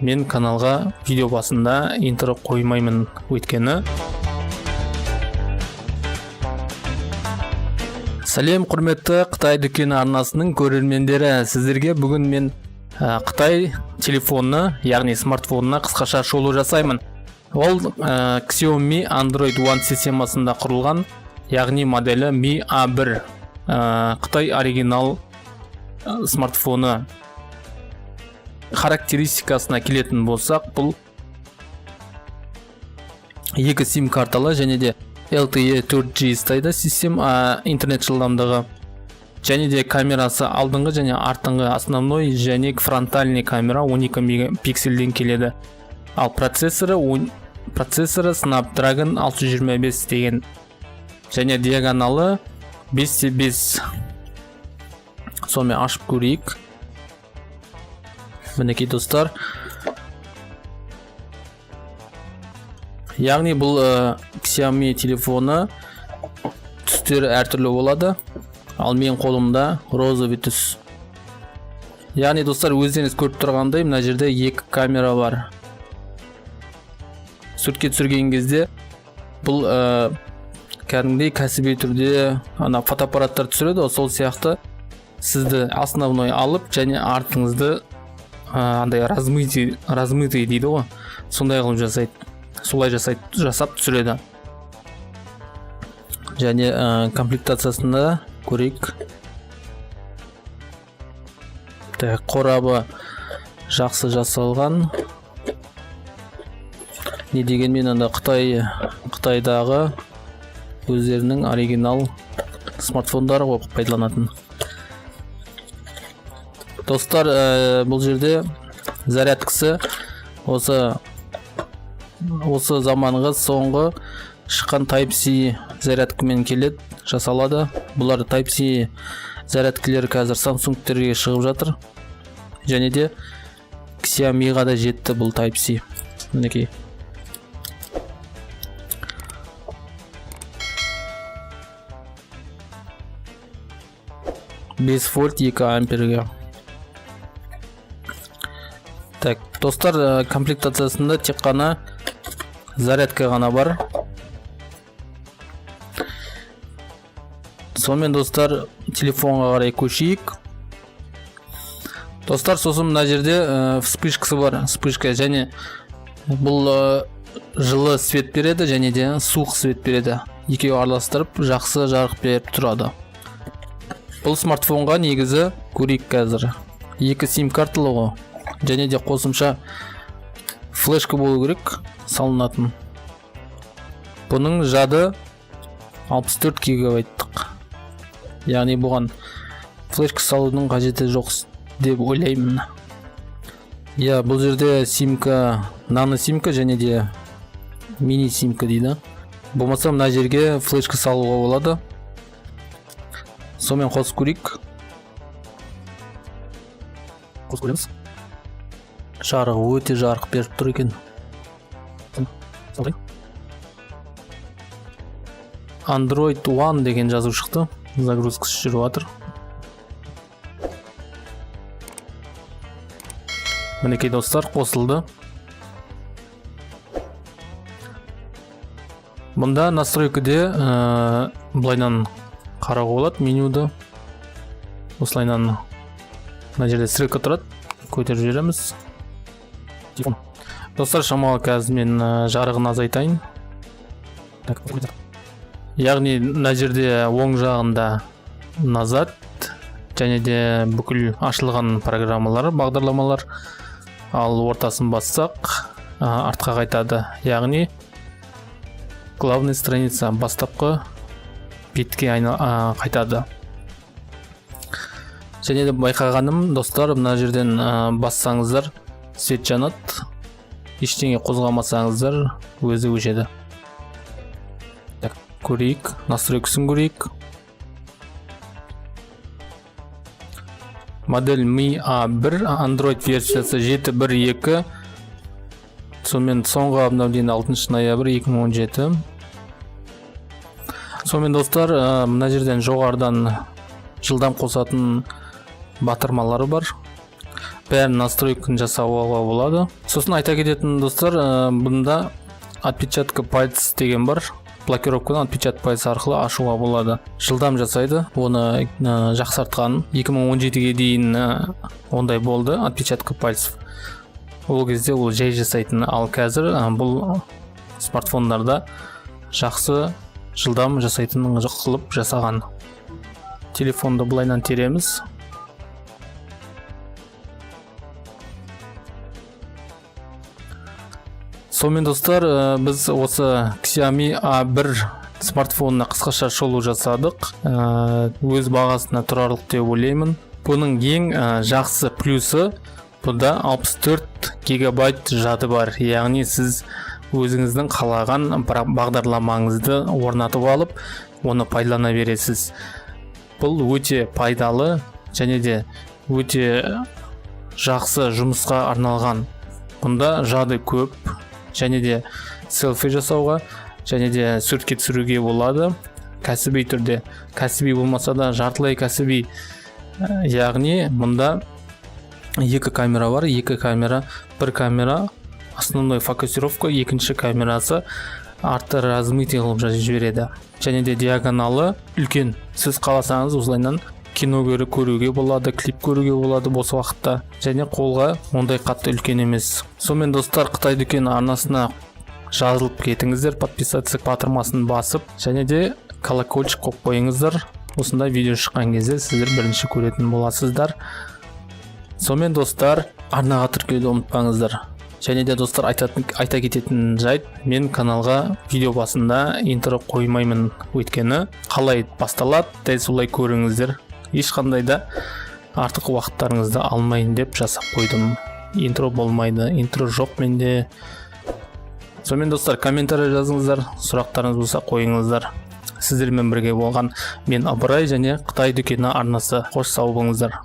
мен каналға видео басында интро қоймаймын, өйткені Сәлем құрметті Қытай дүкені арнасының көрермендері, сіздерге бүгін мен Қытай телефонына, яғни смартфонына қысқаша шолу жасаймын. Ол Xiaomi Android One системасында құрылған, яғни моделі Mi A1 Қытай оригинал смартфоны. Характеристикасына келетін болсақ, бұл 2 сим карталы және де LTE 4G стайды система, интернет жылдамдығы және де камерасы алдыңғы және артыңғы основной және фронтальный камера 12 мегапиксельден келеді. Ал процессоры Snapdragon 625 деген және диагоналы 5/5. Сонымен ашып көрейік. Мінекей достар. Яғни бұл Xiaomi телефоны түстері әртүрлі болады. Ал мен қолымда розовый түс. Яғни достар, өздеріңіз көріп тұрғандай, мына жерде 2 камера бар. Суретке түсірген кезде бұл кәдімгідей кәсіби түрде фотоаппараттар түсіреді, сол сияқты сізді основной алып және артыңызды андай размытый дейді ғой. Сондай қылып жасайды. Солай жасап түсіреді. Және комплектациясында көрейік. Қорабы жақсы жасалған. Не дегенмен анда Қытайдағы өздерінің оригинал смартфондары болып пайдаланатын. Достар, бұл жерде зарядкасы осы заманғы соңғы шыққан Type-C зарядкамен келеді, жасалады. Бұлар Type-C зарядкілері қазір Samsung-терге шығып жатыр. Және де Xiaomi-ға да жетті бұл Type-C. Мінекей. Бес вольт 2 амперге. Так, достар, комплектациясында тек қана зарядка ғана бар. Сонымен достар, телефонға қарай көшейік. Достар, сосын мына жерде вспышкасы бар. Вспышка және бұл жылы свет береді және де суық свет береді. Екеуі араластырып жақсы жарық беріп тұрады. Бұл смартфонға негізі көрейік қазір. 2 сим карталы ғой. Және де қосымша флешка болу керек, салынатын. Бұның жады 64 гигабайттық. Яғни бұған флешка салудың қажеті жоқ деп ойлаймын. Бұл жерде симка, нано симка және де мини симка дейді. Болмаса мына жерге флешка салуға болады. Сонымен қосып көрейік. Қосып көреміз. Жарығы өте жарық беріп тұр екен. Android One деген жазу шықты. Загрузкасы жүріп жатыр. Мінекей достар, қосылды. Бұнда настройкаде былайнан қарауға болады менюді. Осылайнан мына жерде стрелка тұрады. Көтеріп жібереміз. Достар, шамалы қазір мен жарығын азайтайын. Яғни мына жерде оң жағында назад және де бүкіл ашылған программалар, бағдарламалар. Ал ортасын бассақ, артқа қайтады. Яғни главный страница, бастапқы бетке қайтады. Және де байқағаным, достар, мына жерден бассаңыздар свет жанады. Ештеңе қозғамасаңыздар өзі өшеді. Көрейік, настройкасын көрейік. Модель Mi A1, Android версиясы 7.1.2. Сонымен соңғы обновление 6 ноябрь 2017. Сонымен достар, мына жерден жоғарыдан жылдам қосатын батырмалары бар. бәрін настройканы жасауға болады. Сосын айта кететін достар, бұнда отпечатка пальц деген бар. Блокировканы отпечаток пальц арқылы ашуға болады. Жылдам жасайды. Оны жақсартқан. 2017-ге дейін ондай болды, отпечатка пальцев. Ол кезде ол жай жасайтын, ал қазір бұл смартфондарда жақсы жылдам жасайтын қылып жасаған. Телефонды былайынан тереміз. Сонымен достар, біз осы Xiaomi A1 смартфонына қысқаша шолу жасадық. Өз бағасына тұрарлық деп ойлаймын. Бұның ең жақсы плюсы, бұда 64 гигабайт жады бар. Яғни сіз өзіңіздің қалаған бағдарламаңызды орнатып алып, оны пайдалана бересіз. Бұл өте пайдалы және де өте жақсы жұмысқа арналған. Бұнда жады көп және де селфи жасауға және де суретке түсіруге болады. Кәсіби түрде, кәсіби болмаса да жартылай кәсіби. Яғни мұнда екі камера бар, бір камера основной фокусировка, екінші камерасы артты размытый қылып жібереді. Және де диагоналы үлкен. Сіз қаласаңыз осылайынан кино көруге болады, клип көруге болады бос уақытта. Және қолға ондай қатты үлкен емес. Сонымен достар, Қытай дүкені арнасына жазылып кетіңіздер, подписаться батырмасын басып, және де колокольчик қойып қойыңыздар. Осындай видео шыққан кезде сіздер бірінші көретін боласыздар. Сонымен достар, арнаға тіркелуді ұмытпаңыздар. Және де достар, айта кететін жайт, мен каналға видео басында интро қоймаймын, өйткені қалай басталады, дәл солай көріңіздер. Ешқандай да артық уақыттарыңызды алмайын деп жасап қойдым. Интро болмайды, интро жоқ менде. Сонымен достар, комментарий жазыңыздар, сұрақтарыңыз болса қойыңыздар. Сіздермен бірге болған мен Ыбырай және Қытай дүкені арнасы. Қош сау болыңыздар.